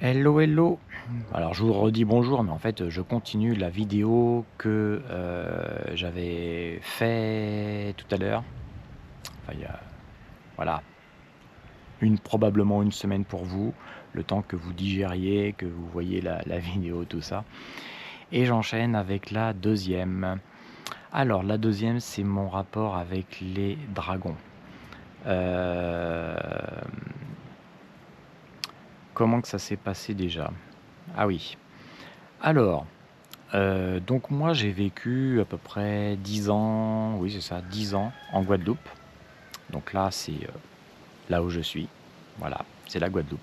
Hello, hello. Alors je vous redis bonjour, mais en fait, je continue la vidéo que, j'avais fait tout à l'heure. Enfin, il y a voilà, probablement une semaine pour vous, le temps que vous digériez, que vous voyiez la vidéo, tout ça et j'enchaîne avec la deuxième. Alors la deuxième, c'est mon rapport avec les dragons. Hem, Comment que ça s'est passé déjà? Ah oui, alors donc moi j'ai vécu à peu près 10 ans, oui c'est ça, 10 ans en Guadeloupe. Donc là c'est, là où je suis. Voilà, c'est la Guadeloupe.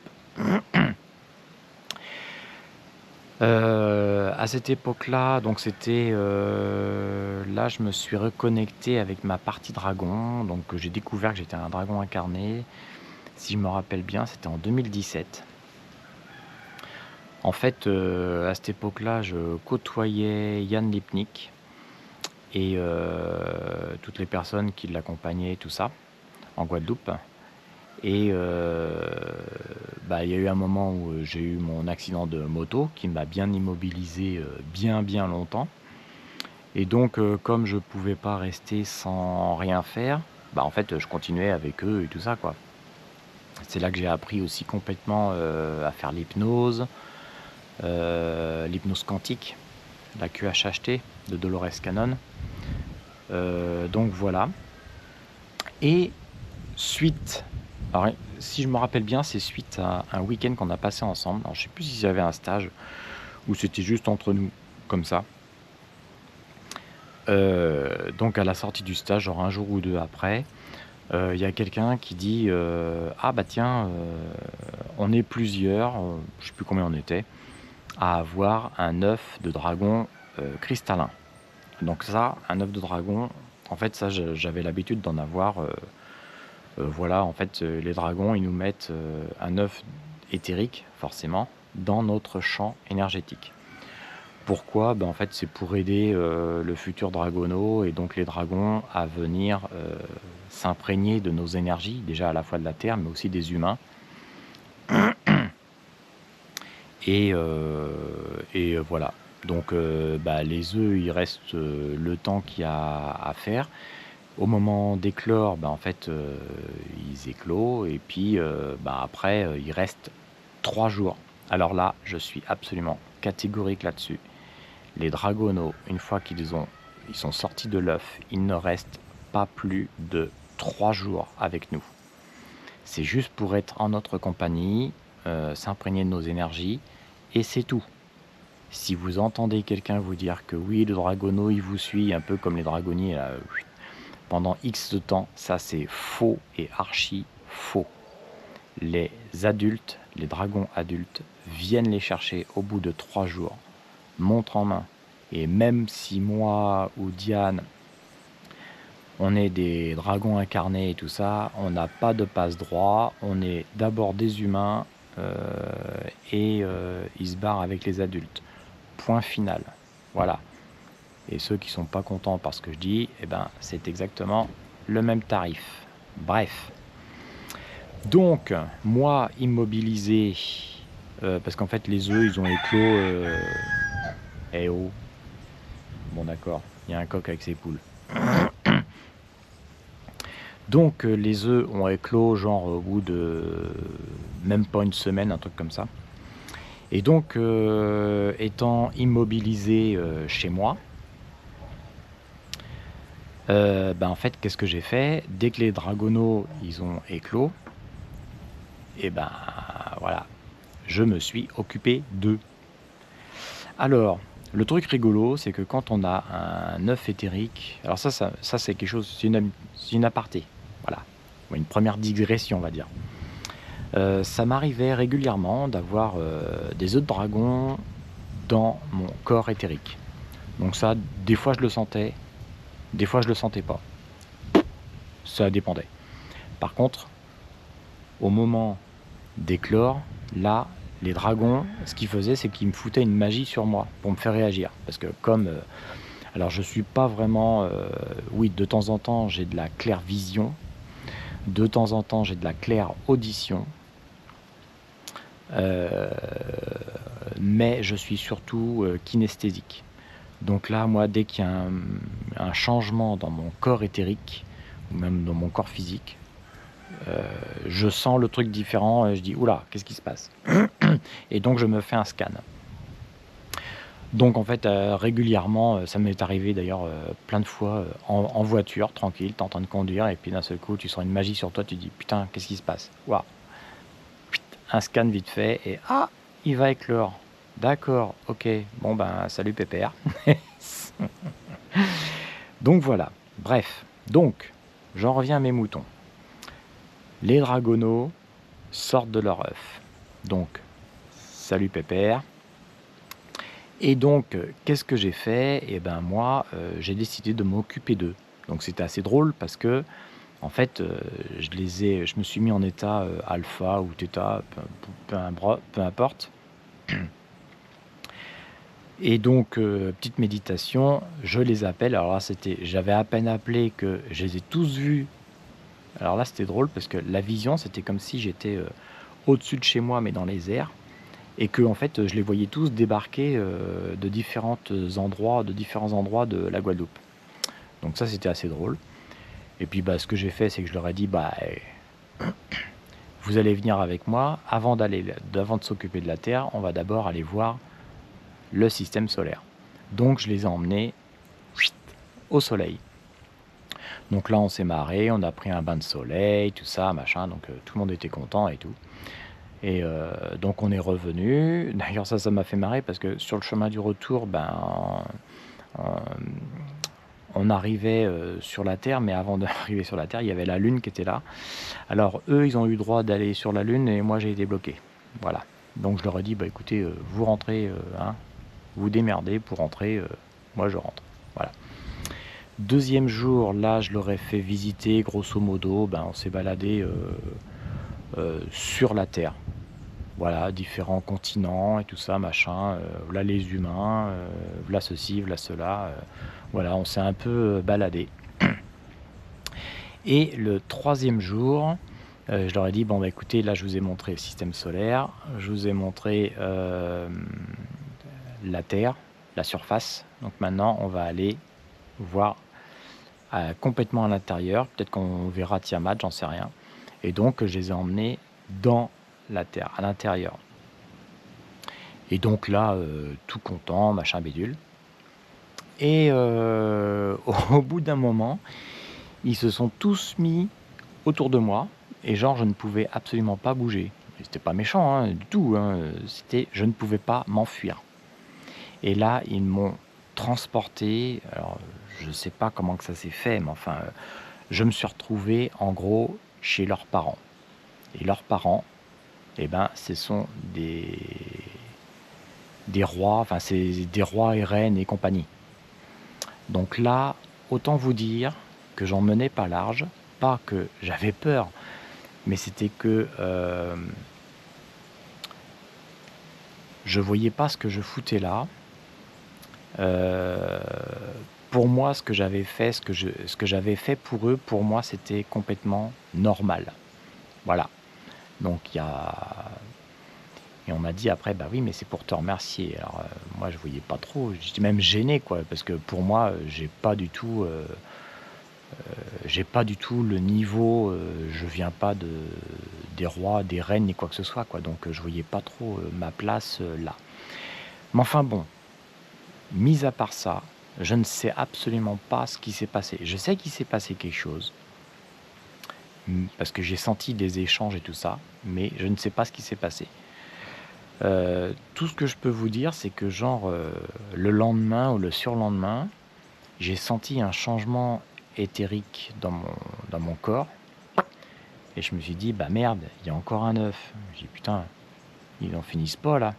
À cette époque-là, donc c'était, là je me suis reconnecté avec ma partie dragon, donc j'ai découvert que j'étais un dragon incarné. Si je me rappelle bien, c'était en 2017. En fait, à cette époque-là, je côtoyais Yann Lipnick et toutes les personnes qui l'accompagnaient, tout ça, en Guadeloupe. Et bah, il y a eu un moment où, j'ai eu mon accident de moto qui m'a bien immobilisé, bien, bien longtemps. Et donc comme je pouvais pas rester sans rien faire, bah, en fait, je continuais avec eux et tout ça, quoi. C'est là que j'ai appris aussi complètement, à faire l'hypnose quantique, la QHHT de Dolores Cannon. Donc voilà. Et suite alors si je me rappelle bien, c'est suite à un week-end qu'on a passé ensemble. Alors je sais plus si j'avais un stage ou c'était juste entre nous, comme ça. Donc à la sortie du stage, genre un jour ou 2 après, il y a quelqu'un qui dit, «Ah bah tiens, on est plusieurs», je sais plus combien on était, à avoir un œuf de dragon, cristallin. Donc ça, un œuf de dragon, en fait ça j'avais l'habitude d'en avoir, voilà, en fait, les dragons, ils nous mettent, un œuf éthérique, forcément, dans notre champ énergétique. Pourquoi? Ben, en fait, c'est pour aider, le futur dragono et donc les dragons à venir, s'imprégner de nos énergies, déjà à la fois de la terre, mais aussi des humains. Et voilà. Donc bah, les œufs, il reste, le temps qu'il y a à faire. Au moment d'éclore, bah, en fait, ils éclosent et puis, bah, après, il reste 3 jours. Alors là, je suis absolument catégorique là-dessus. Les dragonos, une fois ils sont sortis de l'œuf, il ne reste pas plus de 3 jours avec nous. C'est juste pour être en notre compagnie, s'imprégner de nos énergies et c'est tout. Si vous entendez quelqu'un vous dire que oui, le dragono, il vous suit un peu comme les dragonniers là, pendant X de temps, ça c'est faux et archi faux. Les adultes, les dragons adultes, viennent les chercher au bout de 3 jours, montre en main. Et même si moi ou Diane, on est des dragons incarnés et tout ça, on n'a pas de passe-droit, on est d'abord des humains et ils se barrent avec les adultes. Point final. Voilà. Et ceux qui sont pas contents par ce que je dis, eh ben, c'est exactement le même tarif. Bref. Donc, moi, immobilisé, parce qu'en fait, les œufs, ils ont éclos. Eh oh, bon d'accord, il y a un coq avec ses poules. Donc, les œufs ont éclos, genre au bout de même pas une semaine, un truc comme ça. Et donc, étant immobilisé chez moi, ben, en fait, qu'est-ce que j'ai fait? Dès que les dragonos, ils ont éclos, et ben voilà, je me suis occupé d'eux. Alors, le truc rigolo, c'est que quand on a un œuf éthérique, alors ça c'est quelque chose, c'est une aparté, voilà, une première digression, on va dire. Ça m'arrivait régulièrement d'avoir, des œufs de dragon dans mon corps éthérique. Donc ça, des fois je le sentais, des fois je le sentais pas. Ça dépendait. Par contre, au moment d'éclore, là, les dragons, ce qu'ils faisaient, c'est qu'ils me foutaient une magie sur moi pour me faire réagir. Parce que comme, alors je suis pas vraiment, oui, de temps en temps, j'ai de la claire-vision, de temps en temps, j'ai de la claire-audition, mais je suis surtout, kinesthésique. Donc là, moi, dès qu'il y a un changement dans mon corps éthérique ou même dans mon corps physique, heu, je sens le truc différent et je dis: «Ouh là, qu'est-ce qui se passe?» et donc je me fais un scan. Donc en fait, régulièrement, ça m'est arrivé d'ailleurs, plein de fois, en voiture, tranquille, tu es en train de conduire et puis d'un seul coup, tu sens une magie sur toi, tu te dis: «Putain, qu'est-ce qui se passe? Waouh!» Un scan vite fait et «Ah! Il va éclore. D'accord, OK. Bon ben, salut pépère». Donc voilà. Bref, donc j'en reviens à mes moutons. Les dragonneaux sortent de leur œuf. Donc salut pépère. Et donc, qu'est-ce que j'ai fait? Et ben moi, j'ai décidé de m'occuper d'eux. Donc c'était assez drôle parce que en fait, je me suis mis en état, alpha ou thêta, peu importe. Et donc, petite méditation, je les appelle. Alors là, j'avais à peine appelé que je les ai tous vus. Alors là, c'était drôle parce que la vision, c'était comme si j'étais, au-dessus de chez moi, mais dans les airs et que en fait, je les voyais tous débarquer, de différents endroits de la Guadeloupe. Donc ça, c'était assez drôle et puis, bah, ce que j'ai fait, c'est que je leur ai dit: «Bah, vous allez venir avec moi. Avant de s'occuper de la Terre, on va d'abord aller voir le système solaire». Donc je les ai emmenés au soleil. Donc là, on s'est marré, on a pris un bain de soleil, tout ça, machin, donc tout le monde était content et tout. Et donc on est revenu. D'ailleurs ça m'a fait marrer parce que sur le chemin du retour, ben, on on arrivait, sur la Terre, mais avant d'arriver sur la Terre, il y avait la Lune qui était là. Alors eux, ils ont eu le droit d'aller sur la Lune et moi j'ai été bloqué. Voilà. Donc je leur ai dit: «Bah écoutez, vous rentrez, hein, vous démerdez pour rentrer, moi je rentre». Voilà. Deuxième jour, là, je leur ai fait visiter grosso modo, ben, on s'est baladé sur la Terre. Voilà, différents continents et tout ça, machin, v'là les humains, v'là ceci, v'là cela, voilà, on s'est un peu, baladés et le troisième jour, je leur ai dit: «Bon, bah, écoutez, là, je vous ai montré le système solaire, je vous ai montré, la Terre, la surface, donc maintenant on va aller voir, complètement à l'intérieur, peut-être qu'on verra Tiamat, j'en sais rien» et donc je les ai emmenés dans la Terre, à l'intérieur. Et donc là, tout content, machin bidule et au bout d'un moment, ils se sont tous mis autour de moi et genre je ne pouvais absolument pas bouger. Et c'était pas méchant, hein, du tout, hein, c'était je ne pouvais pas m'enfuir. Et là, ils m'ont transporté, alors je sais pas comment que ça s'est fait, mais enfin, je me suis retrouvé en gros chez leurs parents. Et leurs parents, eh ben, ce sont des rois, enfin c'est des rois et reines et compagnie. Donc là, autant vous dire que j'en menais pas large, pas que j'avais peur, mais c'était que, je voyais pas ce que je foutais là. Heu, pour moi, ce que j'avais fait, ce que j'avais fait pour eux, pour moi, c'était complètement normal. Voilà. Donc il y a et on m'a dit après: «Bah oui, mais c'est pour te remercier». Alors, moi je voyais pas trop, j'étais même gêné quoi, parce que pour moi, j'ai pas du tout le niveau, je viens pas des rois, des reines ni quoi que ce soit quoi, donc je voyais pas trop, ma place, là. Mais enfin bon, mis à part ça, je ne sais absolument pas ce qui s'est passé. Je sais qu'il s'est passé quelque chose, parce que j'ai senti des échanges et tout ça, mais je ne sais pas ce qui s'est passé. Tout ce que je peux vous dire, c'est que genre, le lendemain ou le surlendemain, j'ai senti un changement éthérique dans mon corps et je me suis dit: «Bah merde, il y a encore un œuf». J'ai dit: «Putain, ils en finissent pas là».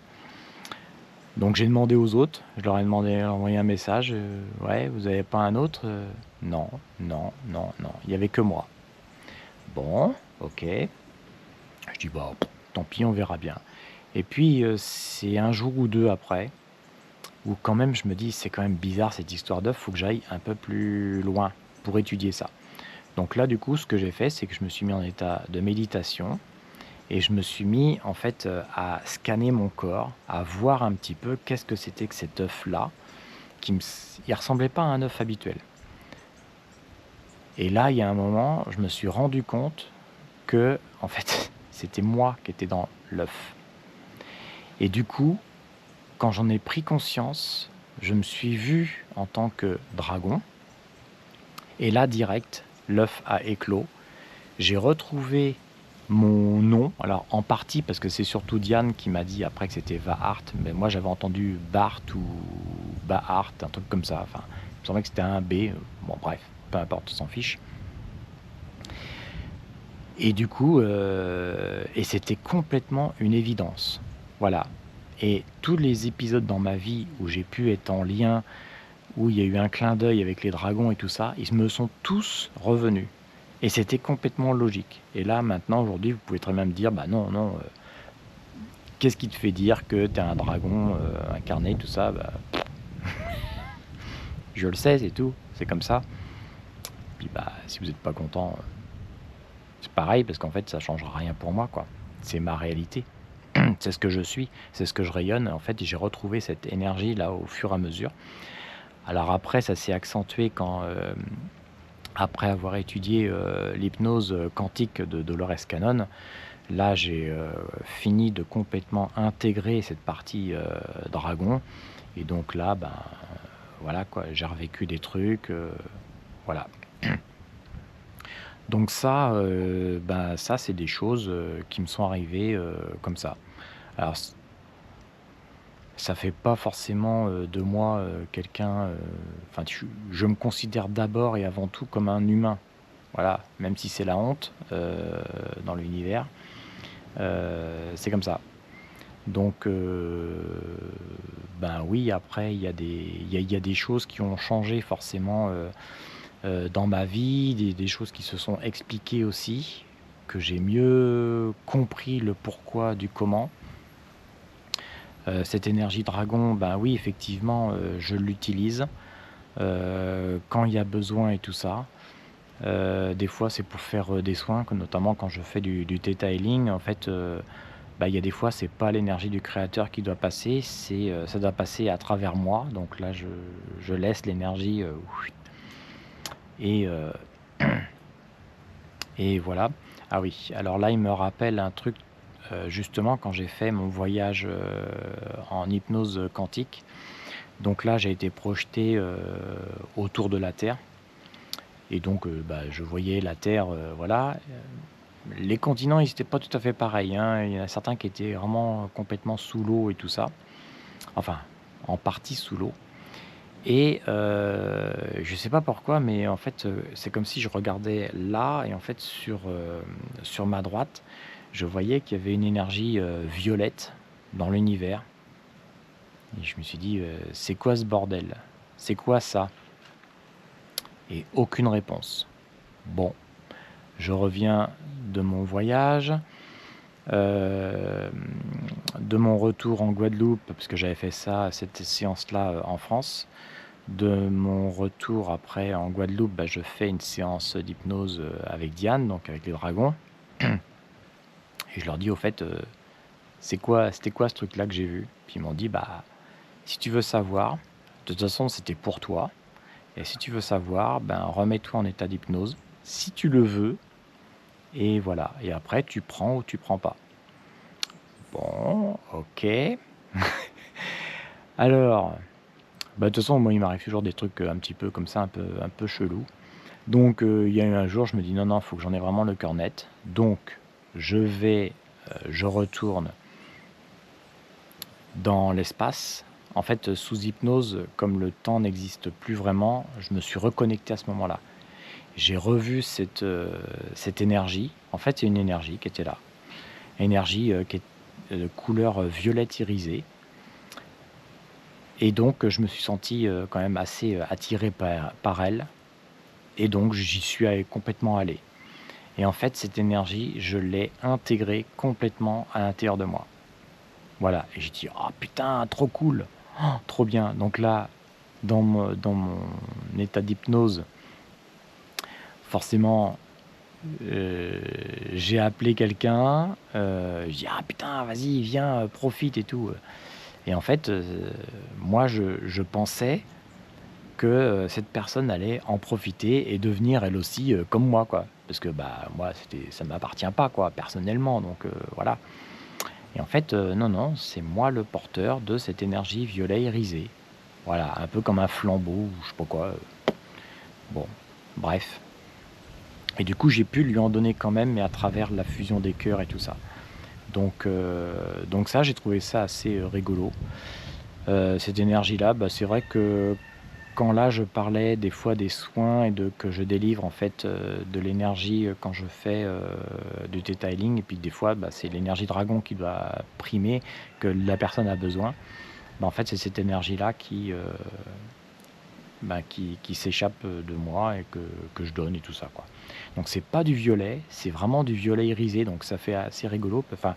Donc j'ai demandé aux autres, je leur ai envoyé un message: «Ouais, vous avez pas un autre?» «Non, non, non, non, il y avait que moi». «Bon, OK». Je dis: «Bah, tant pis, on verra bien». Et puis, c'est un jour ou 2 après, où quand même je me dis: «C'est quand même bizarre cette histoire d'œuf, faut que j'aille un peu plus loin pour étudier ça». Donc là, du coup, ce que j'ai fait, c'est que je me suis mis en état de méditation et je me suis mis en fait, à scanner mon corps, à voir un petit peu qu'est-ce que c'était que cet œuf-là, il ressemblait pas à un œuf habituel. Et là, il y a un moment, je me suis rendu compte que, en fait, c'était moi qui étais dans l'œuf. Et du coup, quand j'en ai pris conscience, je me suis vu en tant que dragon. Et là, direct, l'œuf a éclos. J'ai retrouvé mon nom, alors en partie parce que c'est surtout Diane qui m'a dit après que c'était Vahart, mais moi j'avais entendu Bart ou Bahart, un truc comme ça. Enfin, il me semblait que c'était un B. Bon, bref, peu importe, on s'en fiche. Et du coup, et c'était complètement une évidence. Voilà. Et tous les épisodes dans ma vie où j'ai pu être en lien, où il y a eu un clin d'œil avec les dragons et tout ça, ils me sont tous revenus. Et c'était complètement logique. Et là, maintenant, aujourd'hui, vous pouvez très bien me dire, bah non, non, qu'est-ce qui te fait dire que t'es un dragon incarné, tout ça, bah, je le sais, c'est tout, c'est comme ça. Puis bah, si vous n'êtes pas content, c'est pareil, parce qu'en fait, ça changera rien pour moi, quoi. C'est ma réalité. C'est ce que je suis, c'est ce que je rayonne. En fait, j'ai retrouvé cette énergie-là au fur et à mesure. Alors après, ça s'est accentué quand, après avoir étudié l'hypnose quantique de Dolores Cannon, là, j'ai fini de complètement intégrer cette partie dragon. Et donc là, ben voilà quoi, j'ai revécu des trucs, voilà. Donc ça, ben ça, c'est des choses qui me sont arrivées comme ça. Alors, ça fait pas forcément de moi quelqu'un. Enfin, je me considère d'abord et avant tout comme un humain. Voilà, même si c'est la honte dans l'univers, c'est comme ça. Donc, ben oui, après, il y a des choses qui ont changé forcément dans ma vie, des choses qui se sont expliquées aussi, que j'ai mieux compris le pourquoi du comment. Cette énergie dragon, ben oui, effectivement, je l'utilise quand il y a besoin et tout ça. Des fois, c'est pour faire des soins, notamment quand je fais du Theta Healing. En fait, bah, il y a des fois, c'est pas l'énergie du créateur qui doit passer, ça doit passer à travers moi. Donc là, je laisse l'énergie et, et voilà. Ah oui, alors là, il me rappelle un truc, justement, quand j'ai fait mon voyage en hypnose quantique. Donc là, j'ai été projeté autour de la Terre. Et donc, bah, je voyais la Terre, voilà. Les continents, ils n'étaient pas tout à fait pareils, hein. Il y en a certains qui étaient vraiment complètement sous l'eau et tout ça. Enfin, en partie sous l'eau. Et je sais pas pourquoi, mais en fait, c'est comme si je regardais là et en fait sur ma droite, je voyais qu'il y avait une énergie, violette dans l'univers et je me suis dit: «C'est quoi ce bordel? C'est quoi ça?» Et aucune réponse. Bon, je reviens de mon voyage, hem, de mon retour en Guadeloupe, parce que j'avais fait ça, cette séance-là, en France. De mon retour après en Guadeloupe, bah, je fais une séance d'hypnose, avec Diane, donc avec les dragons et je leur dis: «Au fait, c'était quoi ce truc-là que j'ai vu?» Puis ils m'ont dit: «Bah, si tu veux savoir, de toute façon, c'était pour toi et si tu veux savoir, ben, remets-toi en état d'hypnose, si tu le veux et voilà et après tu prends ou tu prends pas». Bon, OK. Alors, bah, de toute façon, moi, il m'arrive toujours des trucs, un petit peu comme ça, un peu chelous. Donc, il y a eu un jour, je me dis: «Non, non, il faut que j'en ai vraiment le cœur net». Donc je retourne dans l'espace. En fait, sous hypnose, comme le temps n'existe plus vraiment, je me suis reconnecté à ce moment-là. J'ai revu cette énergie. En fait, c'est une énergie qui était là. Énergie, qui est de couleur, violette irisée et donc je me suis senti, quand même assez, attiré par elle et donc j'y suis allé complètement allé. Et en fait, cette énergie, je l'ai intégrée complètement à l'intérieur de moi. Voilà, et j'ai dit: «Oh putain, trop cool! Oh, trop bien!» Donc là, dans mon état d'hypnose, forcément, j'ai appelé quelqu'un, je dis: «Ah putain, vas-y, viens, profite et tout», et en fait, moi je pensais que, cette personne allait en profiter et devenir elle aussi, comme moi, quoi. Parce que, bah, moi ça m'appartient pas, quoi, personnellement, donc voilà, et en fait, non, non, c'est moi le porteur de cette énergie violet irisée. Voilà, un peu comme un flambeau ou je sais pas quoi, bon, bref, et du coup, j'ai pu lui en donner quand même, mais à travers la fusion des cœurs et tout ça. Donc ça, j'ai trouvé ça assez, rigolo. Cette énergie-là, bah, c'est vrai que quand là, je parlais des fois des soins et de que je délivre en fait, de l'énergie, quand je fais, du detailing, et puis des fois, bah, c'est l'énergie dragon qui doit primer, que la personne a besoin. Bah, en fait, c'est cette énergie-là qui s'échappe, de moi et que je donne et tout ça, quoi. Donc c'est pas du violet, c'est vraiment du violet irisé, donc ça fait assez rigolo. Enfin,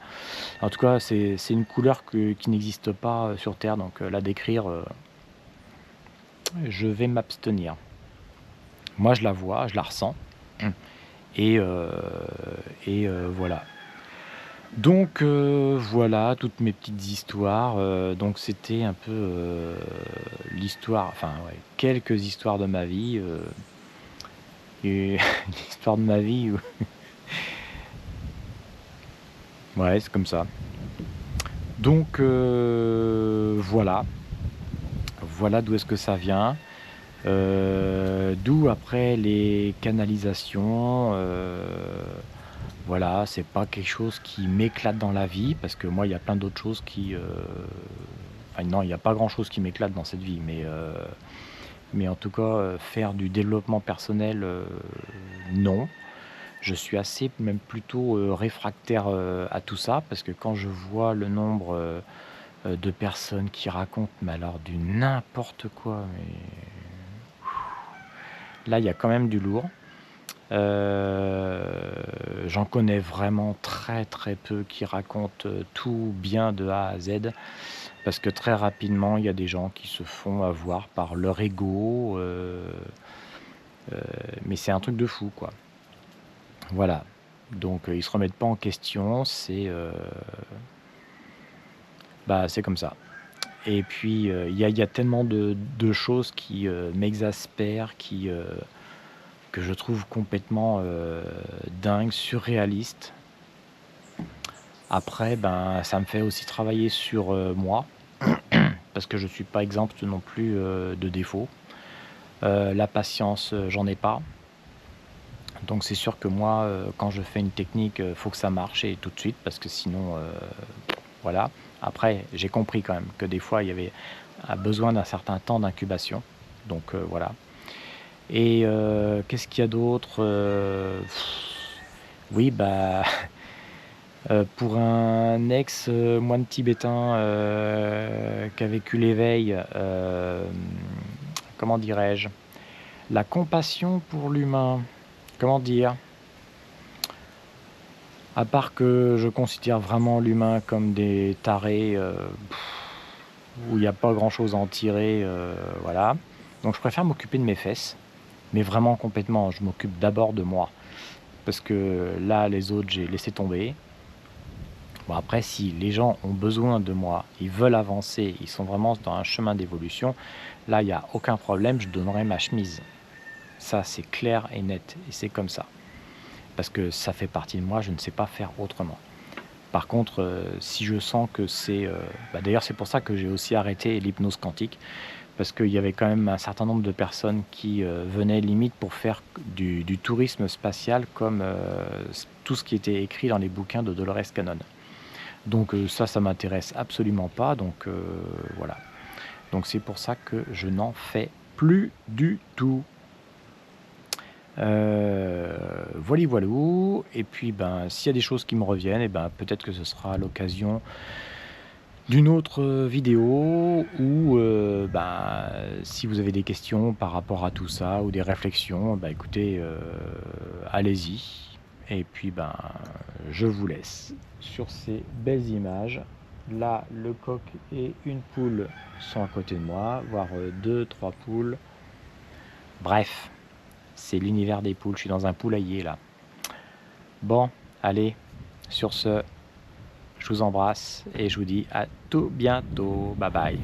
en tout cas, c'est une couleur qui n'existe pas, sur terre, donc la décrire, je vais m'abstenir. Moi, je la vois, je la ressens. Mmh. et heu voilà. Donc voilà toutes mes petites histoires, donc c'était un peu, l'histoire, enfin ouais, quelques histoires de ma vie, et l'histoire de ma vie où ouais, c'est comme ça. Donc voilà, voilà d'où est-ce que ça vient. D'où après les canalisations, voilà, c'est pas quelque chose qui m'éclate dans la vie parce que moi, il y a plein d'autres choses qui, enfin non, il y a pas grand-chose qui m'éclate dans cette vie, mais en tout cas, faire du développement personnel, non. Je suis assez même plutôt, réfractaire, à tout ça parce que quand je vois le nombre, de personnes qui racontent, mais alors du n'importe quoi, mais là, il y a quand même du lourd. Heu, J'en connais vraiment très, très peu qui racontent, tout bien de A à Z, parce que très rapidement, il y a des gens qui se font avoir par leur ego, mais c'est un truc de fou, quoi. Voilà, donc ils se remettent pas en question, bah, c'est comme ça, et puis, il y a tellement de choses qui, m'exaspèrent, que je trouve complètement, dingues, surréalistes. Après, ben, ça me fait aussi travailler sur, moi, parce que je suis pas exempt non plus, de défauts. La patience, j'en ai pas. Donc c'est sûr que moi, quand je fais une technique, faut que ça marche et tout de suite parce que sinon, voilà. Après, j'ai compris quand même que des fois, il y avait besoin d'un certain temps d'incubation. Donc voilà, et qu'est-ce qu'il y a d'autre? Oui, bah, pour un ex, moine tibétain, qui a vécu l'éveil, comment dirais-je? La compassion pour l'humain, comment dire? À part que je considère vraiment l'humain comme des tarés, où il y a pas grand-chose à en tirer, voilà. Donc je préfère m'occuper de mes fesses, mais vraiment complètement. Je m'occupe d'abord de moi, parce que là, les autres, j'ai laissé tomber. Bon après, si les gens ont besoin de moi, ils veulent avancer, ils sont vraiment dans un chemin d'évolution, là, il y a aucun problème, je donnerai ma chemise. Ça, c'est clair et net et c'est comme ça. Parce que ça fait partie de moi, je ne sais pas faire autrement. Par contre, si je sens que bah, d'ailleurs, c'est pour ça que j'ai aussi arrêté l'hypnose quantique, parce qu'il y avait quand même un certain nombre de personnes qui, venaient limite pour faire du tourisme spatial comme, tout ce qui était écrit dans les bouquins de Dolores Cannon. Donc ça m'intéresse absolument pas, donc voilà. Donc c'est pour ça que je n'en fais plus du tout. Voili voilou, et puis, ben, s'il y a des choses qui me reviennent, et ben, peut-être que ce sera à l'occasion d'une autre, vidéo, ou ben, si vous avez des questions par rapport à tout ça ou des réflexions, bah, écoutez, allez-y, et puis, ben, je vous laisse sur ces belles images. Là, le coq et une poule sont à côté de moi, voire, 2-3 poules. Bref, c'est l'univers des poules, je suis dans un poulailler là. Bon, allez, sur ce, je vous embrasse et je vous dis à tout bientôt. Bye bye.